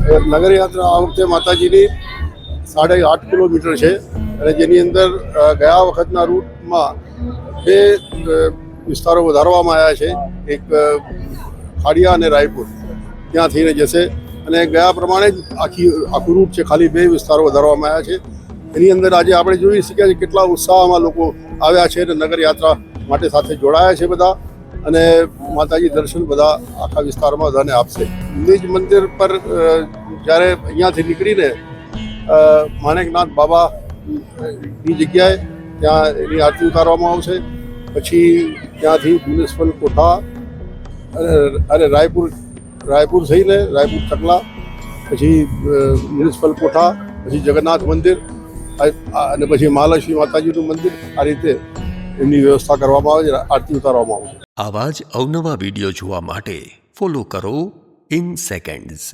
નગરયાત્રા આ વખતે માતાજીની 8.5 કિલોમીટર છે અને જેની અંદર ગયા વખતના રૂટમાં બે વિસ્તારો વધારવામાં આવ્યા છે. એક ખાડિયા અને રાયપુર ત્યાં થઈને જશે અને ગયા પ્રમાણે જ આખું રૂટ છે, ખાલી બે વિસ્તારો વધારવામાં આવ્યા છે. એની અંદર આજે આપણે જોઈ શક્યા છીએ કેટલા ઉત્સાહમાં લોકો આવ્યા છે અને નગરયાત્રા માટે સાથે જોડાયા છે બધા, અને માતાજી દર્શન બધા આખા વિસ્તારમાં બધાને આપશે. નિજ મંદિર પર જ્યારે અહીંયાથી નીકળીને માણેકનાથ બાબાની જગ્યાએ ત્યાં એની આરતી ઉતારવામાં આવશે. પછી ત્યાંથી મ્યુનિસિપલ કોઠા અને રાયપુર થઈને રાયપુર ચકલા, પછી મ્યુનિસિપલ કોઠા, પછી જગન્નાથ મંદિર અને પછી મહાલક્ષ્મી માતાજીનું મંદિર, આ રીતે એમની વ્યવસ્થા કરવામાં આવે છે, આરતી ઉતારવામાં આવશે. આવા જ અવનવા વિડીયો જોવા માટે ફોલો કરો ઇન સેકન્ડ્સ.